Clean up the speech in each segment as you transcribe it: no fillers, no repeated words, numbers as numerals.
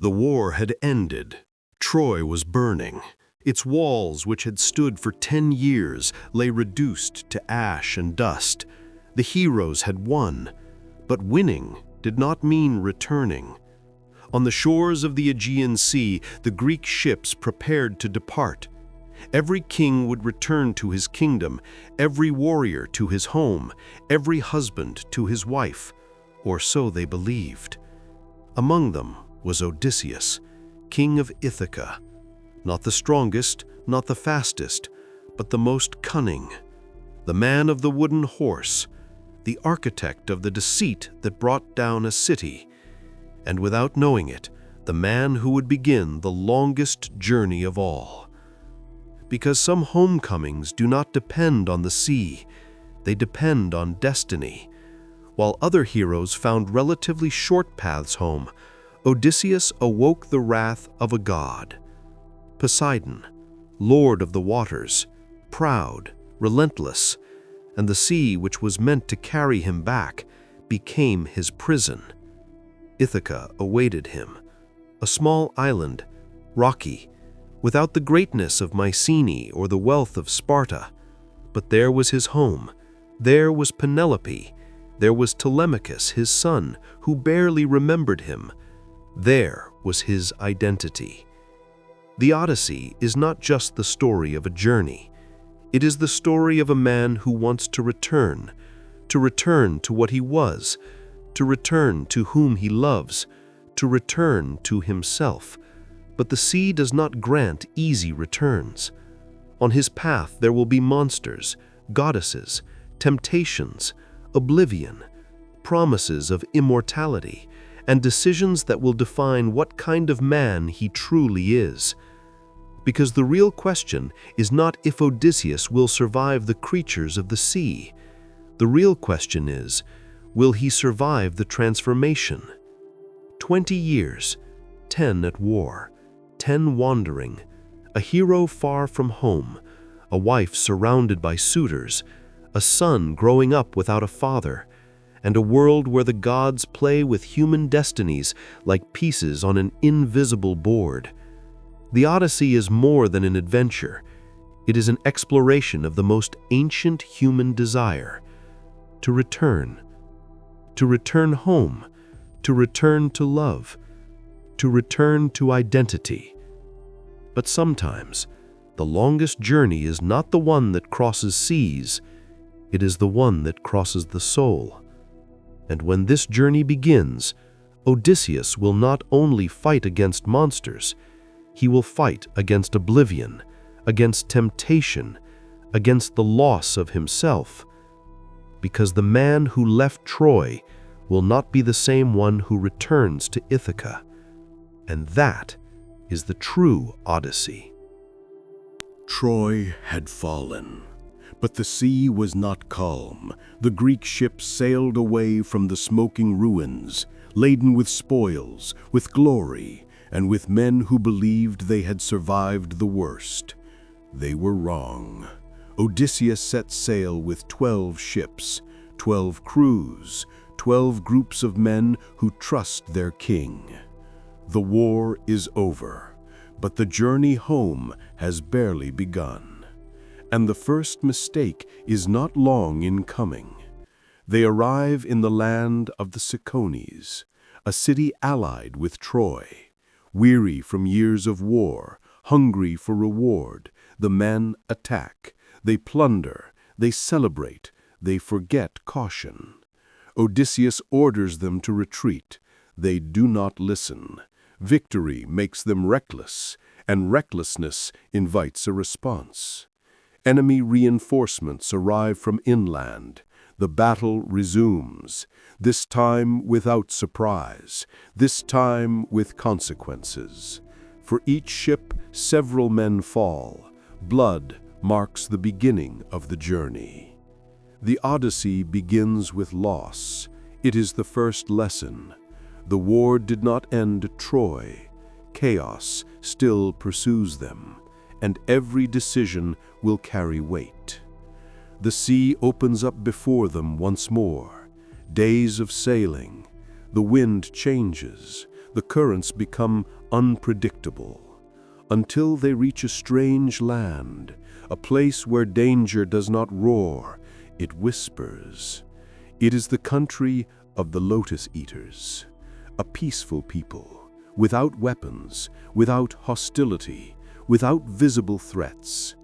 The war had ended. Troy was burning. Its walls, which had stood for 10 years, lay reduced to ash and dust. The heroes had won, but winning did not mean returning. On the shores of the Aegean Sea, the Greek ships prepared to depart. Every king would return to his kingdom, every warrior to his home, every husband to his wife, or so they believed. Among them was Odysseus, king of Ithaca. Not the strongest, not the fastest, but the most cunning. The man of the wooden horse, the architect of the deceit that brought down a city. And without knowing it, the man who would begin the longest journey of all. Because some homecomings do not depend on the sea, they depend on destiny. While other heroes found relatively short paths home, Odysseus awoke the wrath of a god. Poseidon, lord of the waters, proud, relentless, and the sea which was meant to carry him back became his prison. Ithaca awaited him, a small island, rocky, without the greatness of Mycenae or the wealth of Sparta. But there was his home, there was Penelope, there was Telemachus, his son, who barely remembered him. There was his identity. The Odyssey is not just the story of a journey. It is the story of a man who wants to return to what he was, to return to whom he loves, to return to himself. But the sea does not grant easy returns. On his path there will be monsters, goddesses, temptations, oblivion, promises of immortality, and decisions that will define what kind of man he truly is. Because the real question is not if Odysseus will survive the creatures of the sea. The real question is, will he survive the transformation? 20 years, 10 at war, 10 wandering, a hero far from home, a wife surrounded by suitors, a son growing up without a father, and a world where the gods play with human destinies like pieces on an invisible board. The Odyssey is more than an adventure. It is an exploration of the most ancient human desire: to return home, to return to love, to return to identity. But sometimes, the longest journey is not the one that crosses seas, it is the one that crosses the soul. And when this journey begins, Odysseus will not only fight against monsters, he will fight against oblivion, against temptation, against the loss of himself. Because the man who left Troy will not be the same one who returns to Ithaca. And that is the true Odyssey. Troy had fallen, but the sea was not calm. The Greek ships sailed away from the smoking ruins, laden with spoils, with glory, and with men who believed they had survived the worst. They were wrong. Odysseus set sail with 12 ships, 12 crews, 12 groups of men who trust their king. The war is over, but the journey home has barely begun. And the first mistake is not long in coming. They arrive in the land of the Cicones, a city allied with Troy. Weary from years of war, hungry for reward, the men attack. They plunder, they celebrate, they forget caution. Odysseus orders them to retreat. They do not listen. Victory makes them reckless, and recklessness invites a response. Enemy reinforcements arrive from inland. The battle resumes, this time without surprise, this time with consequences. For each ship, several men fall. Blood marks the beginning of the journey. The Odyssey begins with loss. It is the first lesson. The war did not end at Troy. Chaos still pursues them, and every decision will carry weight. The sea opens up before them once more. Days of sailing. The wind changes. The currents become unpredictable, until they reach a strange land, a place where danger does not roar, it whispers. It is the country of the Lotus Eaters, a peaceful people, without weapons, without hostility, without visible threats.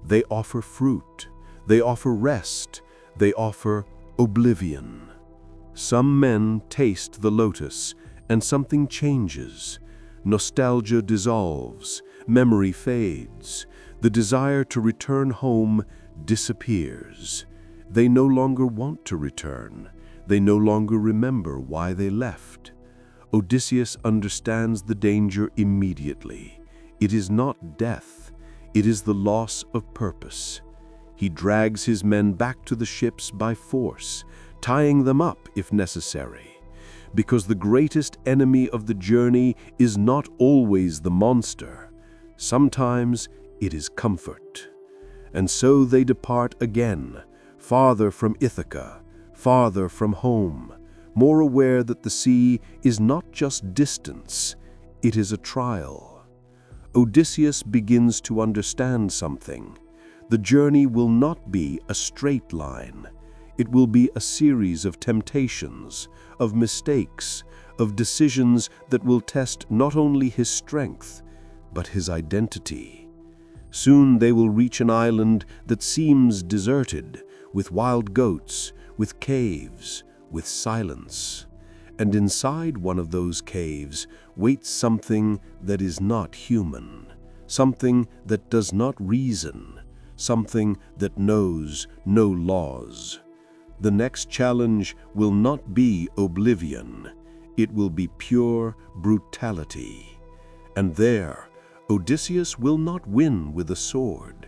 They offer fruit, they offer rest, they offer oblivion. Some men taste the lotus, and something changes. Nostalgia dissolves, memory fades, the desire to return home disappears. They no longer want to return. They no longer remember why they left. Odysseus understands the danger immediately. It is not death, it is the loss of purpose. He drags his men back to the ships by force, tying them up if necessary. Because the greatest enemy of the journey is not always the monster. Sometimes it is comfort. And so they depart again, farther from Ithaca, farther from home, more aware that the sea is not just distance, it is a trial. Odysseus begins to understand something. The journey will not be a straight line. It will be a series of temptations, of mistakes, of decisions that will test not only his strength, but his identity. Soon they will reach an island that seems deserted, with wild goats, with caves, with silence. And inside one of those caves waits something that is not human, something that does not reason, something that knows no laws. The next challenge will not be oblivion. It will be pure brutality. And there, Odysseus will not win with a sword.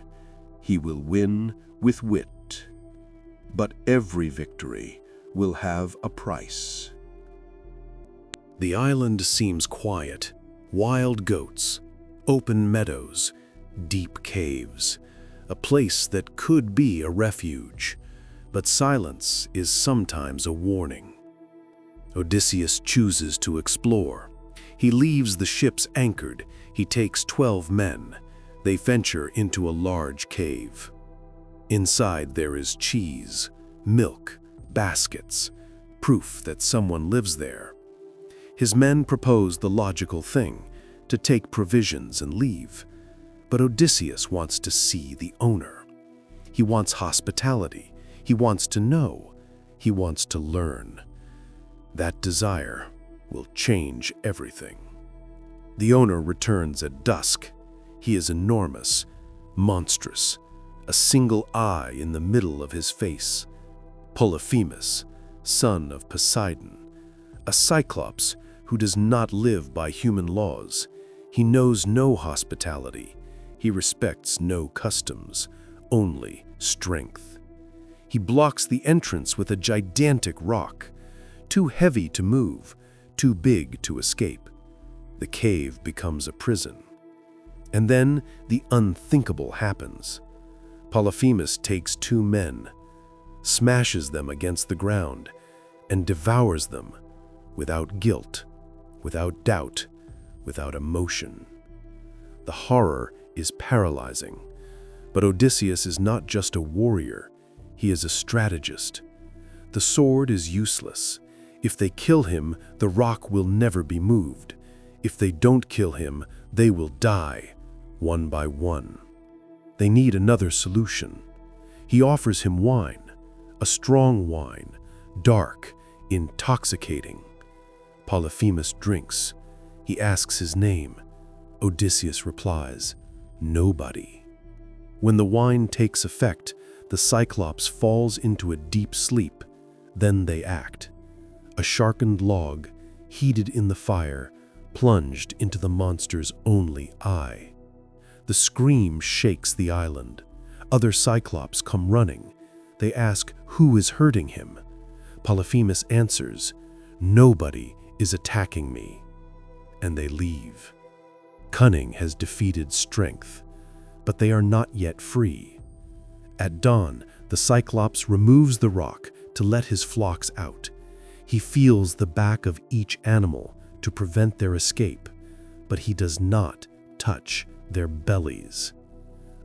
He will win with wit. But every victory will have a price. The island seems quiet. Wild goats, open meadows, deep caves. A place that could be a refuge. But silence is sometimes a warning. Odysseus chooses to explore. He leaves the ships anchored. He takes 12 men. They venture into a large cave. Inside there is cheese, milk, baskets, proof that someone lives there. His men propose the logical thing, to take provisions and leave. But Odysseus wants to see the owner. He wants hospitality. He wants to know. He wants to learn. That desire will change everything. The owner returns at dusk. He is enormous, monstrous, a single eye in the middle of his face. Polyphemus, son of Poseidon, a Cyclops who does not live by human laws. He knows no hospitality. He respects no customs, only strength. He blocks the entrance with a gigantic rock, too heavy to move, too big to escape. The cave becomes a prison. And then the unthinkable happens. Polyphemus takes 2 men, smashes them against the ground, and devours them without guilt, without doubt, without emotion. The horror is paralyzing. But Odysseus is not just a warrior. He is a strategist. The sword is useless. If they kill him, the rock will never be moved. If they don't kill him, they will die, one by one. They need another solution. He offers him wine, a strong wine, dark, intoxicating. Polyphemus drinks. He asks his name. Odysseus replies, "Nobody." When the wine takes effect, the Cyclops falls into a deep sleep. Then they act. A sharpened log, heated in the fire, plunged into the monster's only eye. The scream shakes the island. Other Cyclops come running. They ask who is hurting him. Polyphemus answers, "Nobody is attacking me." And they leave. Cunning has defeated strength, but they are not yet free. At dawn, the Cyclops removes the rock to let his flocks out. He feels the back of each animal to prevent their escape, but he does not touch their bellies.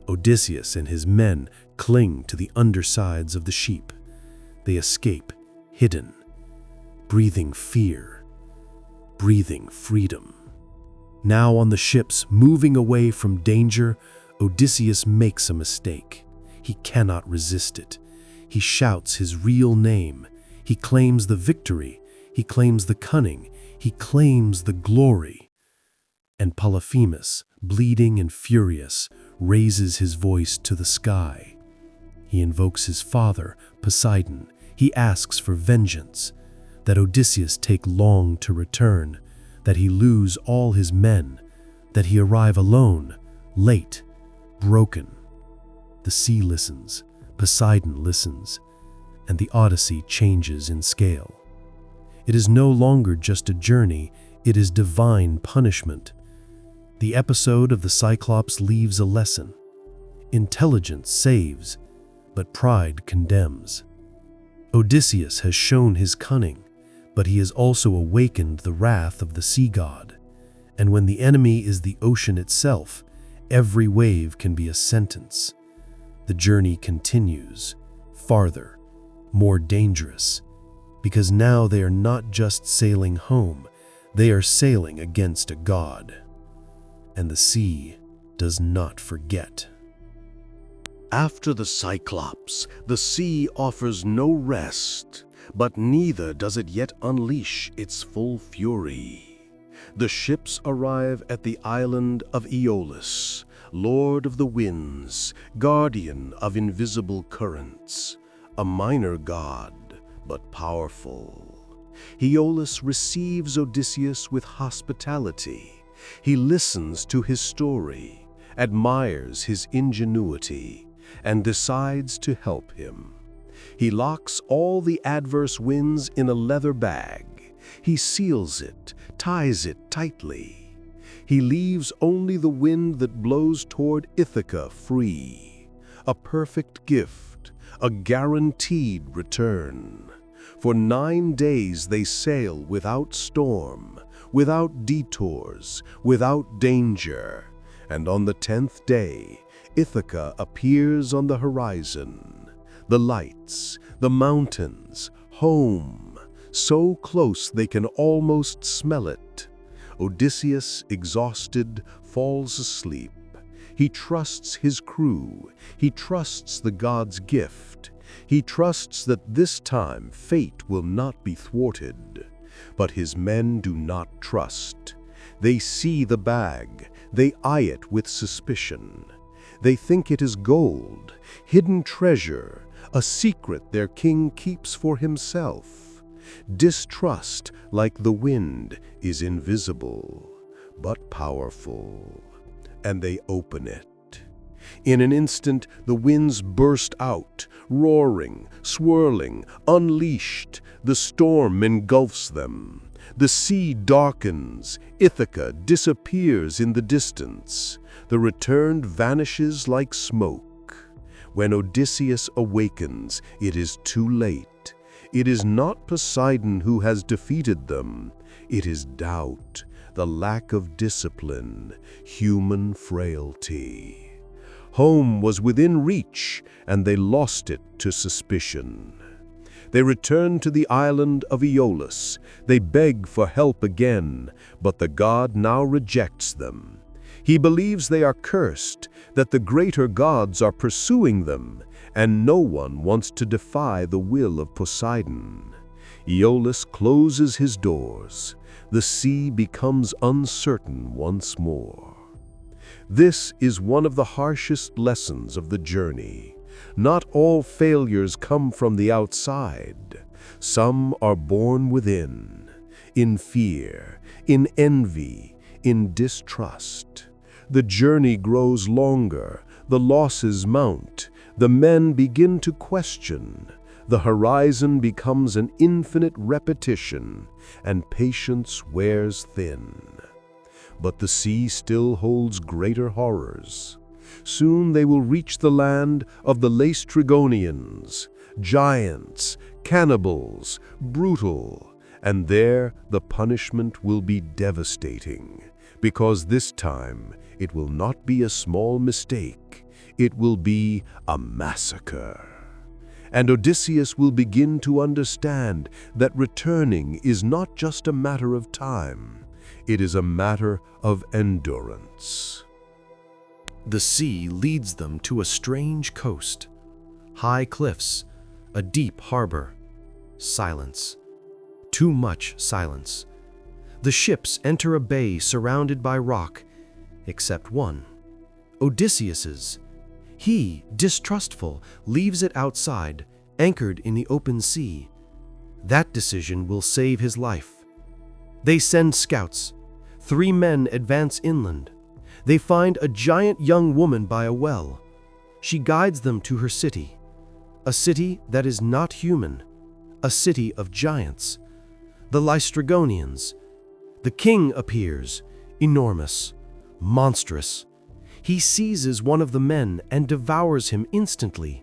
Odysseus and his men cling to the undersides of the sheep. They escape hidden, breathing fear, breathing freedom. Now on the ships, moving away from danger, Odysseus makes a mistake. He cannot resist it. He shouts his real name. He claims the victory. He claims the cunning. He claims the glory. And Polyphemus, bleeding and furious, raises his voice to the sky. He invokes his father, Poseidon. He asks for vengeance, that Odysseus take long to return, that he lose all his men, that he arrive alone, late, broken. The sea listens, Poseidon listens, and the Odyssey changes in scale. It is no longer just a journey, it is divine punishment. The episode of the Cyclops leaves a lesson. Intelligence saves, but pride condemns. Odysseus has shown his cunning, but he has also awakened the wrath of the sea god. And when the enemy is the ocean itself, every wave can be a sentence. The journey continues, farther, more dangerous, because now they are not just sailing home, they are sailing against a god. And the sea does not forget. After the Cyclops, the sea offers no rest, but neither does it yet unleash its full fury. The ships arrive at the island of Aeolus, lord of the winds, guardian of invisible currents, a minor god, but powerful. Aeolus receives Odysseus with hospitality. He listens to his story, admires his ingenuity, and decides to help him. He locks all the adverse winds in a leather bag. He seals it, ties it tightly. He leaves only the wind that blows toward Ithaca free. A perfect gift, a guaranteed return. For 9 days they sail without storm, without detours, without danger. And on the 10th day, Ithaca appears on the horizon. The lights, the mountains, home, so close they can almost smell it. Odysseus, exhausted, falls asleep. He trusts his crew. He trusts the god's gift. He trusts that this time fate will not be thwarted. But his men do not trust. They see the bag. They eye it with suspicion. They think it is gold, hidden treasure, a secret their king keeps for himself. Distrust, like the wind, is invisible, but powerful. And they open it. In an instant, the winds burst out, roaring, swirling, unleashed. The storm engulfs them. The sea darkens. Ithaca disappears in the distance. The returned vanishes like smoke. When Odysseus awakens, it is too late. It is not Poseidon who has defeated them. It is doubt, the lack of discipline, human frailty. Home was within reach, and they lost it to suspicion. They return to the island of Aeolus. They beg for help again, but the god now rejects them. He believes they are cursed, that the greater gods are pursuing them, and no one wants to defy the will of Poseidon. Aeolus closes his doors. The sea becomes uncertain once more. This is one of the harshest lessons of the journey. Not all failures come from the outside. Some are born within, in fear, in envy, in distrust. The journey grows longer, the losses mount, the men begin to question. The horizon becomes an infinite repetition, and patience wears thin. But the sea still holds greater horrors. Soon they will reach the land of the Laestrygonians, giants, cannibals, brutal, And there the punishment will be devastating, because this time it will not be a small mistake, it will be a massacre. And Odysseus will begin to understand that returning is not just a matter of time, it is a matter of endurance. The sea leads them to a strange coast, high cliffs, a deep harbor, silence. Too much silence. The ships enter a bay surrounded by rock, except one, Odysseus's. He, distrustful, leaves it outside, anchored in the open sea. That decision will save his life. They send scouts. 3 men advance inland. They find a giant young woman by a well. She guides them to her city, a city that is not human, a city of giants. The Laestrygonians. The king appears, enormous, monstrous. He seizes one of the men and devours him instantly.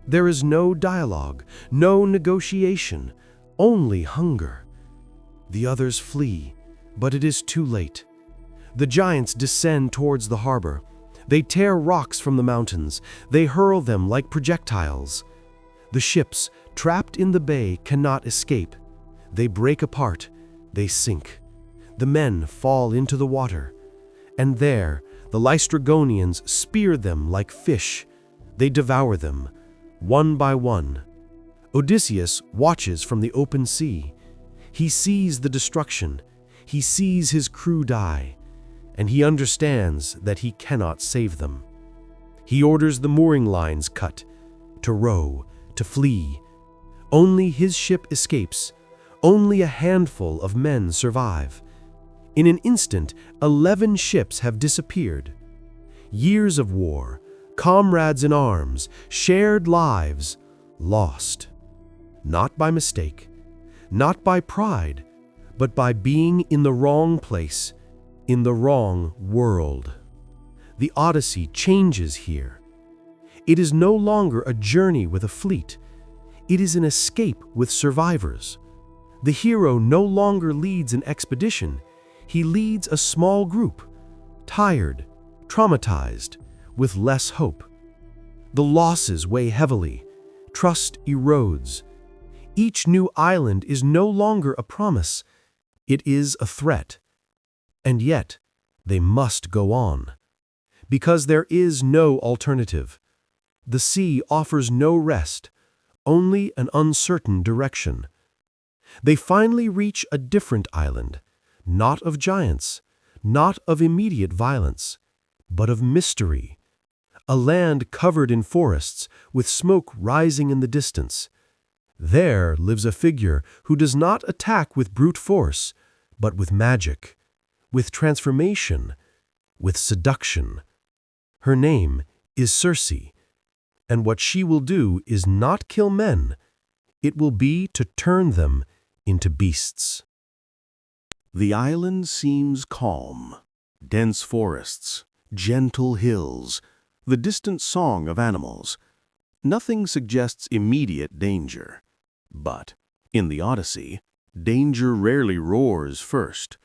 There is no dialogue, no negotiation, only hunger. The others flee, but it is too late. The giants descend towards the harbor. They tear rocks from the mountains. They hurl them like projectiles. The ships, trapped in the bay, cannot escape. They break apart. They sink. The men fall into the water. And there, the Laestrygonians spear them like fish. They devour them, one by one. Odysseus watches from the open sea. He sees the destruction. He sees his crew die. And he understands that he cannot save them. He orders the mooring lines cut, to row, to flee. Only his ship escapes. Only a handful of men survive. In an instant, 11 ships have disappeared. Years of war, comrades in arms, shared lives, lost. Not by mistake, not by pride, but by being in the wrong place, in the wrong world. The Odyssey changes here. It is no longer a journey with a fleet. It is an escape with survivors. The hero no longer leads an expedition. He leads a small group, tired, traumatized, with less hope. The losses weigh heavily. Trust erodes. Each new island is no longer a promise. It is a threat. And yet, they must go on. Because there is no alternative. The sea offers no rest, only an uncertain direction. They finally reach a different island, not of giants, not of immediate violence, but of mystery. A land covered in forests, with smoke rising in the distance. There lives a figure who does not attack with brute force, but with magic, with transformation, with seduction. Her name is Circe, and what she will do is not kill men. It will be to turn them into beasts. The island seems calm. Dense forests, gentle hills, the distant song of animals. Nothing suggests immediate danger. But, in the Odyssey, danger rarely roars first.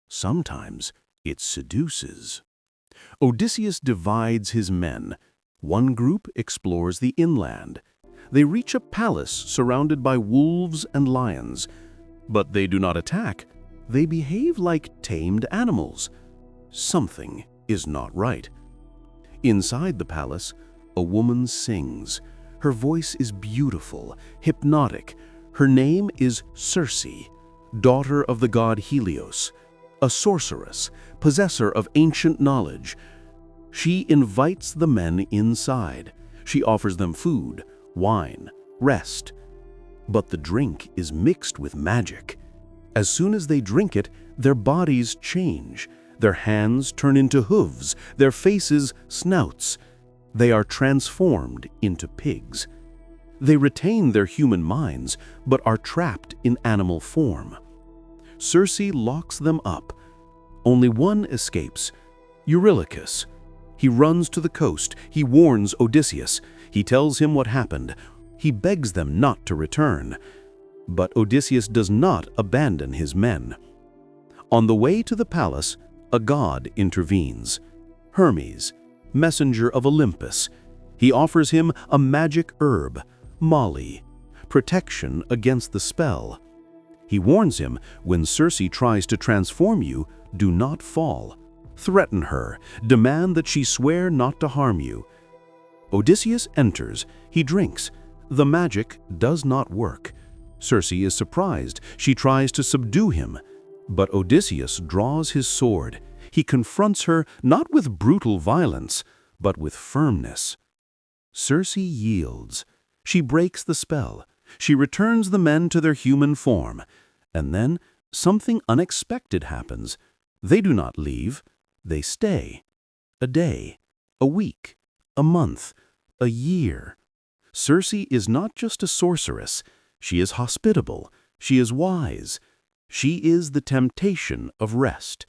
Sometimes it seduces. Odysseus divides his men. One group explores the inland. They reach a palace surrounded by wolves and lions. But they do not attack. They behave like tamed animals. Something is not right. Inside the palace, a woman sings. Her voice is beautiful, hypnotic. Her name is Circe, daughter of the god Helios, a sorceress, possessor of ancient knowledge. She invites the men inside. She offers them food, wine, rest. But the drink is mixed with magic. As soon as they drink it, their bodies change. Their hands turn into hooves, their faces snouts. They are transformed into pigs. They retain their human minds, but are trapped in animal form. Circe locks them up. Only one escapes, Eurylochus. He runs to the coast. He warns Odysseus. He tells him what happened. He begs them not to return. But Odysseus does not abandon his men. On the way to the palace, a god intervenes. Hermes, messenger of Olympus. He offers him a magic herb, Molly, protection against the spell. He warns him, when Circe tries to transform you, do not fall. Threaten her, demand that she swear not to harm you. Odysseus enters, he drinks. The magic does not work. Circe is surprised, she tries to subdue him. But Odysseus draws his sword. He confronts her not with brutal violence, but with firmness. Circe yields. She breaks the spell. She returns the men to their human form. And then something unexpected happens. They do not leave. They stay. A day, a week, a month, a year. Circe is not just a sorceress. She is hospitable. She is wise. She is the temptation of rest.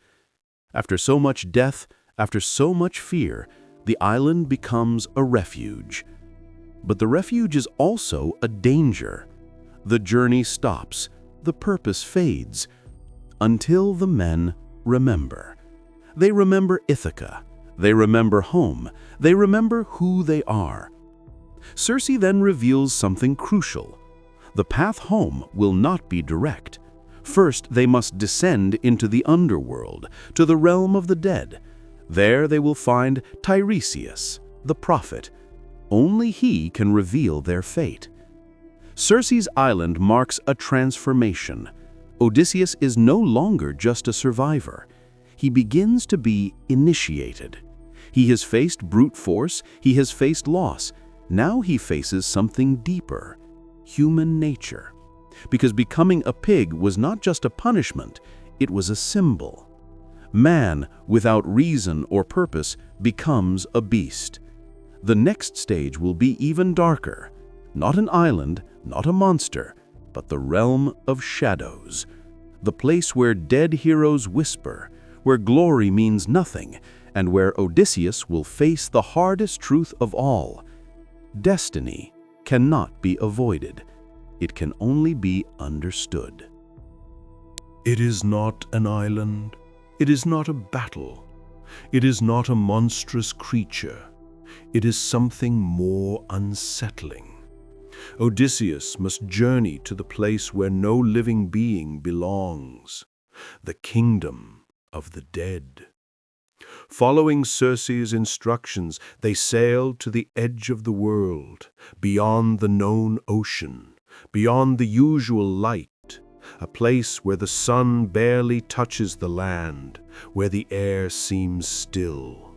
After so much death, after so much fear, the island becomes a refuge. But the refuge is also a danger. The journey stops. The purpose fades. Until the men remember. They remember Ithaca. They remember home. They remember who they are. Circe then reveals something crucial. The path home will not be direct. First, they must descend into the underworld, to the realm of the dead. There they will find Tiresias, the prophet. Only he can reveal their fate. Circe's island marks a transformation. Odysseus is no longer just a survivor. He begins to be initiated. He has faced brute force, he has faced loss. Now he faces something deeper, human nature. Because becoming a pig was not just a punishment, it was a symbol. Man, without reason or purpose, becomes a beast. The next stage will be even darker. Not an island, not a monster, but the realm of shadows. The place where dead heroes whisper, where glory means nothing, and where Odysseus will face the hardest truth of all. Destiny cannot be avoided. It can only be understood. It is not an island. It is not a battle. It is not a monstrous creature. It is something more unsettling. Odysseus must journey to the place where no living being belongs, the kingdom of the dead. Following Circe's instructions, they sailed to the edge of the world, beyond the known ocean, beyond the usual light, a place where the sun barely touches the land, where the air seems still.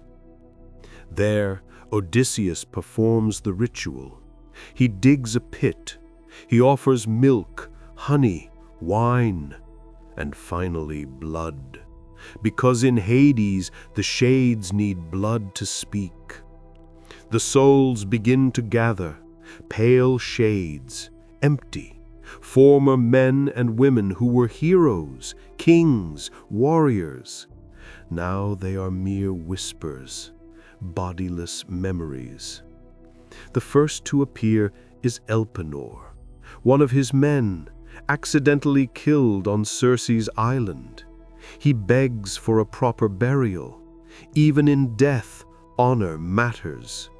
There, Odysseus performs the ritual. He digs a pit. He offers milk, honey, wine, and finally blood. Because in Hades, the shades need blood to speak. The souls begin to gather, pale shades, empty, former men and women who were heroes, kings, warriors. Now they are mere whispers, bodiless memories. The first to appear is Elpenor, one of his men, accidentally killed on Circe's island. He begs for a proper burial. Even in death, honor matters.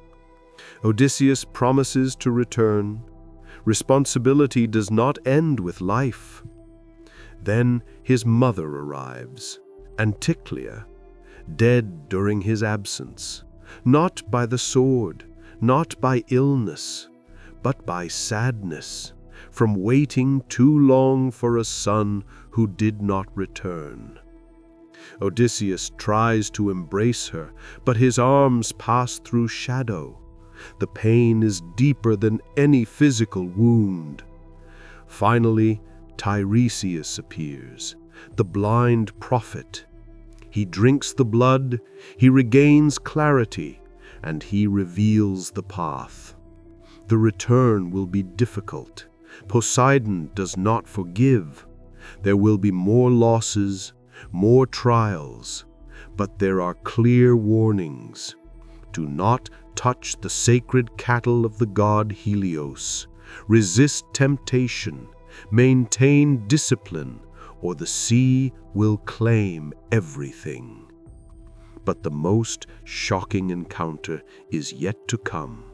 Odysseus promises to return. Responsibility does not end with life. Then his mother arrives, Anticlea, dead during his absence, not by the sword, not by illness, but by sadness, from waiting too long for a son who did not return. Odysseus tries to embrace her, but his arms pass through shadow. The pain is deeper than any physical wound. Finally, Tiresias appears, the blind prophet. He drinks the blood, he regains clarity, and he reveals the path. The return will be difficult. Poseidon does not forgive. There will be more losses, more trials, but there are clear warnings. Do not touch the sacred cattle of the god Helios. Resist temptation. Maintain discipline, or the sea will claim everything. But the most shocking encounter is yet to come.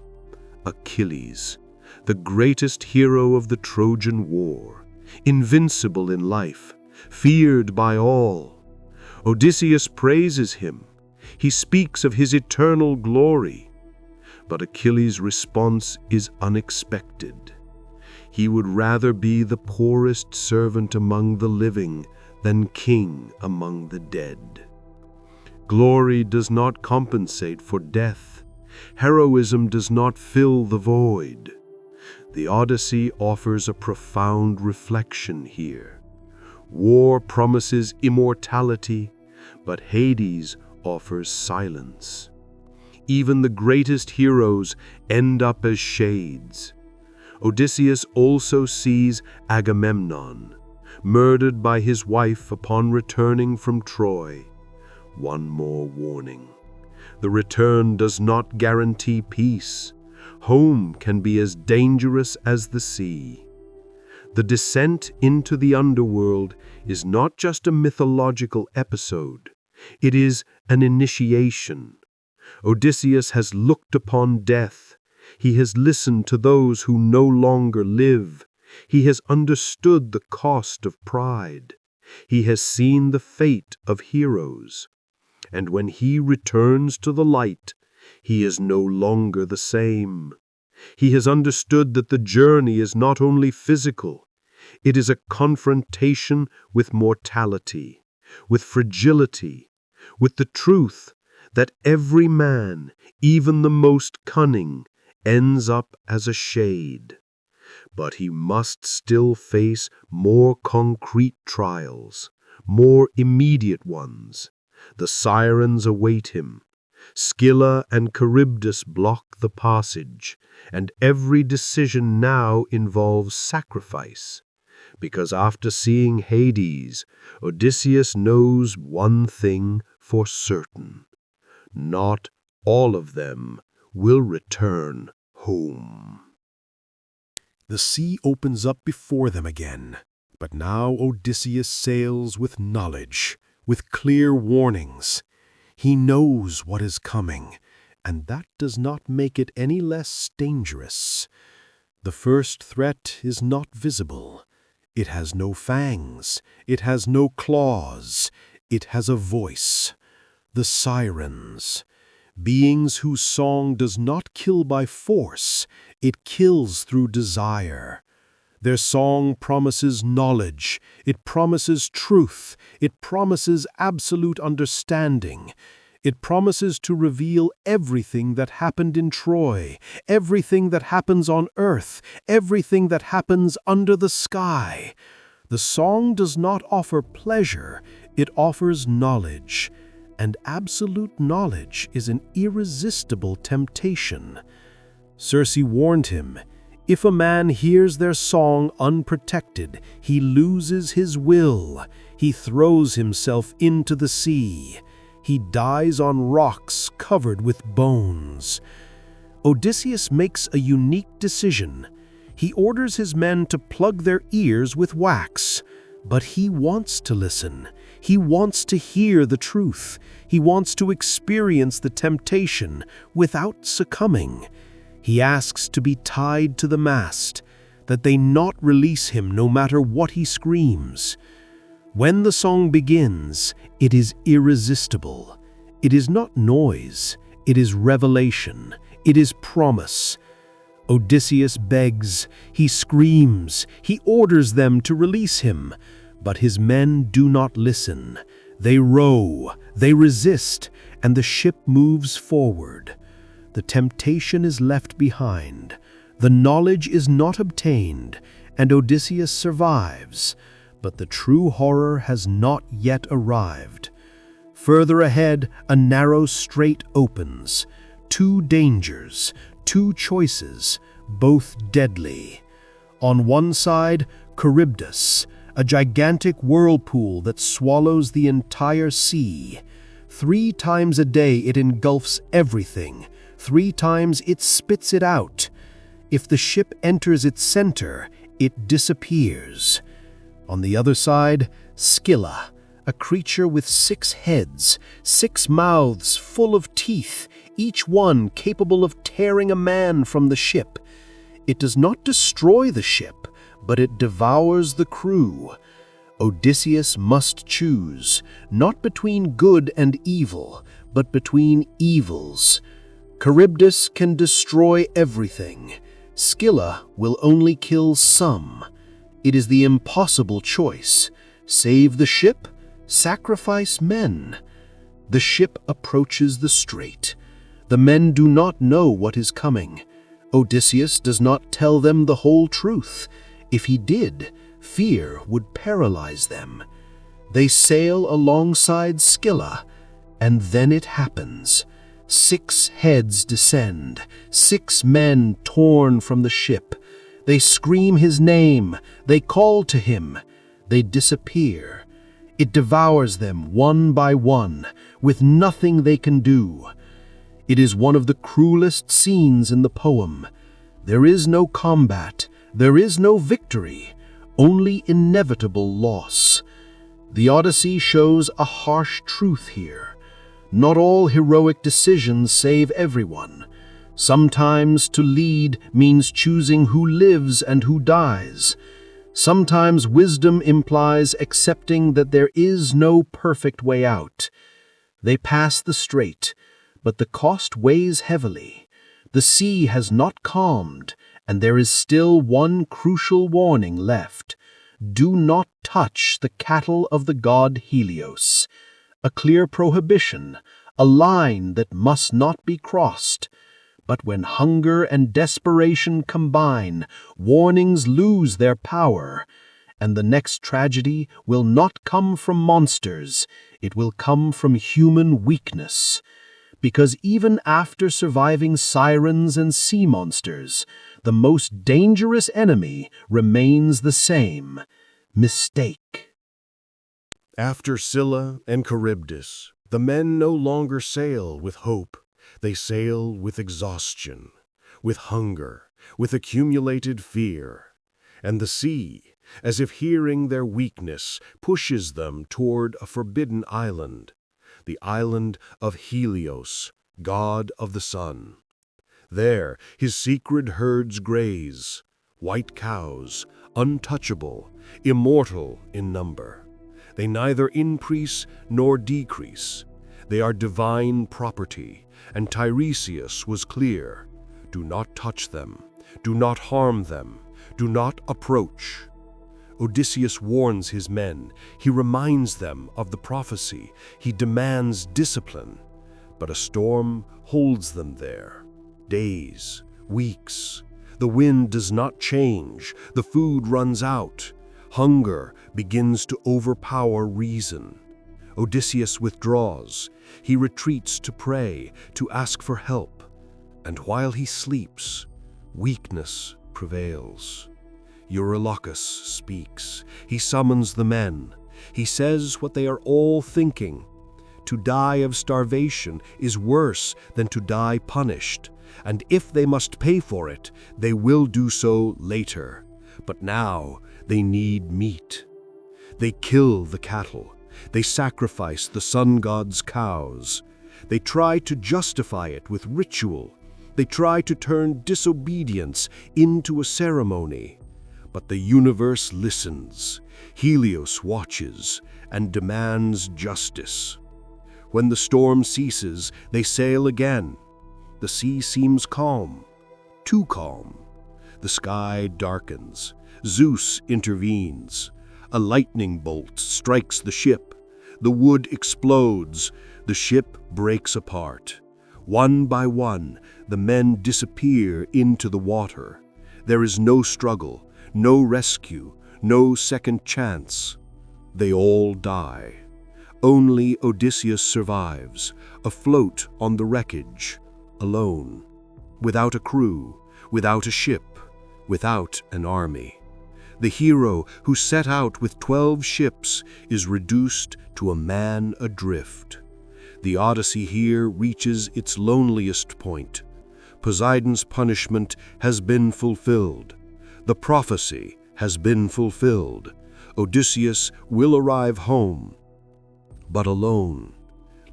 Achilles, the greatest hero of the Trojan War, invincible in life, feared by all. Odysseus praises him. He speaks of his eternal glory. But Achilles' response is unexpected. He would rather be the poorest servant among the living than king among the dead. Glory does not compensate for death. Heroism does not fill the void. The Odyssey offers a profound reflection here. War promises immortality, but Hades offers silence. Even the greatest heroes end up as shades. Odysseus also sees Agamemnon, murdered by his wife upon returning from Troy. One more warning. The return does not guarantee peace. Home can be as dangerous as the sea. The descent into the underworld is not just a mythological episode. It is an initiation. Odysseus has looked upon death. He has listened to those who no longer live. He has understood the cost of pride. He has seen the fate of heroes. And when he returns to the light, he is no longer the same. He has understood that the journey is not only physical, it is a confrontation with mortality, with fragility, with the truth that every man, even the most cunning, ends up as a shade. But he must still face more concrete trials, more immediate ones. The sirens await him. Scylla and Charybdis block the passage, and every decision now involves sacrifice. Because after seeing Hades, Odysseus knows one thing for certain. Not all of them will return home. The sea opens up before them again, but now Odysseus sails with knowledge, with clear warnings. He knows what is coming, and that does not make it any less dangerous. The first threat is not visible. It has no fangs. It has no claws. It has a voice. The sirens. Beings whose song does not kill by force. It kills through desire. Their song promises knowledge, it promises truth, it promises absolute understanding. It promises to reveal everything that happened in Troy, everything that happens on earth, everything that happens under the sky. The song does not offer pleasure, it offers knowledge. And absolute knowledge is an irresistible temptation. Circe warned him, if a man hears their song unprotected, he loses his will. He throws himself into the sea. He dies on rocks covered with bones. Odysseus makes a unique decision. He orders his men to plug their ears with wax. But he wants to listen. He wants to hear the truth. He wants to experience the temptation without succumbing. He asks to be tied to the mast, that they not release him no matter what he screams. When the song begins, it is irresistible. It is not noise, it is revelation, it is promise. Odysseus begs, he screams, he orders them to release him, but his men do not listen. They row, they resist, and the ship moves forward. The temptation is left behind, the knowledge is not obtained, and Odysseus survives, but the true horror has not yet arrived. Further ahead, a narrow strait opens. Two dangers, two choices, both deadly. On one side, Charybdis, a gigantic whirlpool that swallows the entire sea. 3 times a day it engulfs everything. 3 times it spits it out. If the ship enters its center, It disappears. On the other side, Scylla, a creature with 6 heads, 6 mouths full of teeth, each one capable of tearing a man from the ship. It does not destroy the ship, but it devours the crew. Odysseus must choose, not between good and evil, but between evils. Charybdis can destroy everything. Scylla will only kill some. It is the impossible choice. Save the ship, sacrifice men. The ship approaches the strait. The men do not know what is coming. Odysseus does not tell them the whole truth. If he did, fear would paralyze them. They sail alongside Scylla, and then it happens. 6 heads descend, 6 men torn from the ship. They scream his name, they call to him, they disappear. It devours them one by one, with nothing they can do. It is one of the cruelest scenes in the poem. There is no combat, there is no victory, only inevitable loss. The Odyssey shows a harsh truth here. Not all heroic decisions save everyone. Sometimes to lead means choosing who lives and who dies. Sometimes wisdom implies accepting that there is no perfect way out. They pass the strait, but the cost weighs heavily. The sea has not calmed, and there is still one crucial warning left. Do not touch the cattle of the god Helios. A clear prohibition, a line that must not be crossed. But when hunger and desperation combine, warnings lose their power, and the next tragedy will not come from monsters, it will come from human weakness. Because even after surviving sirens and sea monsters, the most dangerous enemy remains the same: mistake. After Scylla and Charybdis, the men no longer sail with hope. They sail with exhaustion, with hunger, with accumulated fear. And the sea, as if hearing their weakness, pushes them toward a forbidden island, the island of Helios, god of the sun. There his secret herds graze, white cows, untouchable, immortal in number. They neither increase nor decrease. They are divine property, and Tiresias was clear. Do not touch them, do not harm them, do not approach. Odysseus warns his men, he reminds them of the prophecy, he demands discipline. But a storm holds them there. Days, weeks. The wind does not change, the food runs out. Hunger begins to overpower reason. Odysseus withdraws. He retreats to pray, to ask for help. And while he sleeps, weakness prevails. Eurylochus speaks. He summons the men. He says what they are all thinking. To die of starvation is worse than to die punished, and if they must pay for it, they will do so later. But now they need meat. They kill the cattle. They sacrifice the sun god's cows. They try to justify it with ritual. They try to turn disobedience into a ceremony. But the universe listens. Helios watches and demands justice. When the storm ceases, they sail again. The sea seems calm, too calm. The sky darkens. Zeus intervenes. A lightning bolt strikes the ship. The wood explodes. The ship breaks apart. One by one, the men disappear into the water. There is no struggle, no rescue, no second chance. They all die. Only Odysseus survives, afloat on the wreckage, alone, without a crew, without a ship, without an army. The hero who set out with 12 ships is reduced to a man adrift. The Odyssey here reaches its loneliest point. Poseidon's punishment has been fulfilled. The prophecy has been fulfilled. Odysseus will arrive home, but alone,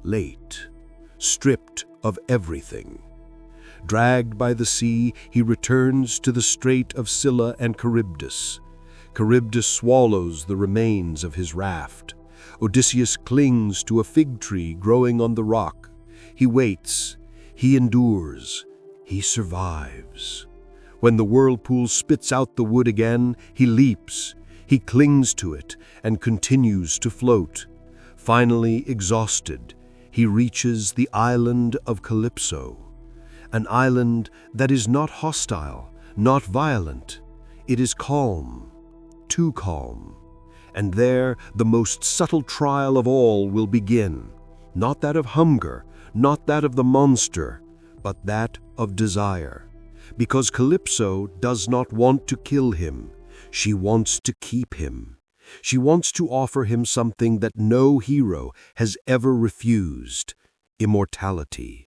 late, stripped of everything. Dragged by the sea, he returns to the strait of Scylla and Charybdis. Charybdis swallows the remains of his raft. Odysseus clings to a fig tree growing on the rock. He waits, he endures, he survives. When the whirlpool spits out the wood again, he leaps. He clings to it and continues to float. Finally exhausted, he reaches the island of Calypso. An island that is not hostile, not violent. It is calm, too calm. And there the most subtle trial of all will begin. Not that of hunger, not that of the monster, but that of desire. Because Calypso does not want to kill him. She wants to keep him. She wants to offer him something that no hero has ever refused: immortality.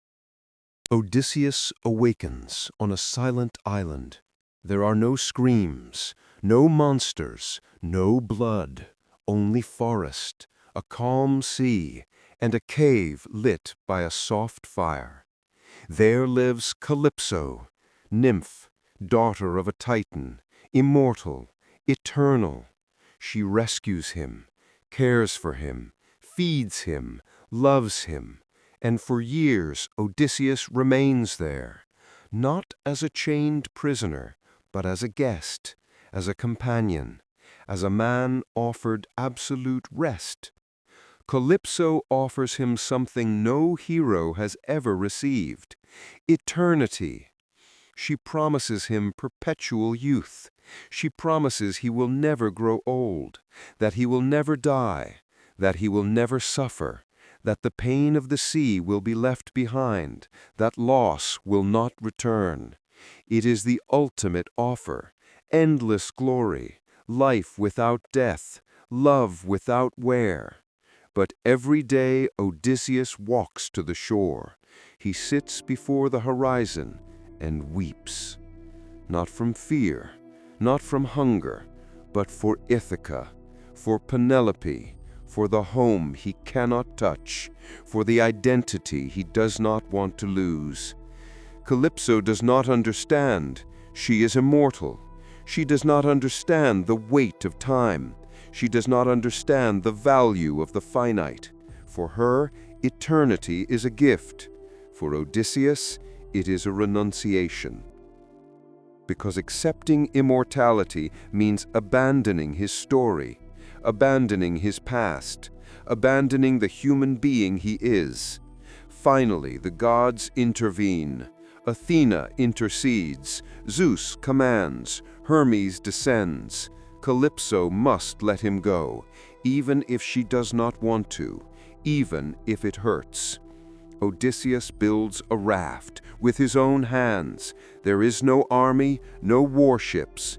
Odysseus awakens on a silent island. There are no screams, no monsters, no blood, only forest, a calm sea, and a cave lit by a soft fire. There lives Calypso, nymph, daughter of a Titan, immortal, eternal. She rescues him, cares for him, feeds him, loves him. And for years Odysseus remains there, not as a chained prisoner, but as a guest, as a companion, as a man offered absolute rest. Calypso offers him something no hero has ever received: eternity. She promises him perpetual youth. She promises he will never grow old, that he will never die, that he will never suffer, that the pain of the sea will be left behind, that loss will not return. It is the ultimate offer: endless glory, life without death, love without wear. But every day Odysseus walks to the shore. He sits before the horizon and weeps. Not from fear, not from hunger, but for Ithaca, for Penelope, for the home he cannot touch, for the identity he does not want to lose. Calypso does not understand. She is immortal. She does not understand the weight of time. She does not understand the value of the finite. For her, eternity is a gift. For Odysseus, it is a renunciation. Because accepting immortality means abandoning his story, abandoning his past, abandoning the human being he is. Finally, the gods intervene. Athena intercedes, Zeus commands, Hermes descends. Calypso must let him go, even if she does not want to, even if it hurts. Odysseus builds a raft with his own hands. There is no army, no warships,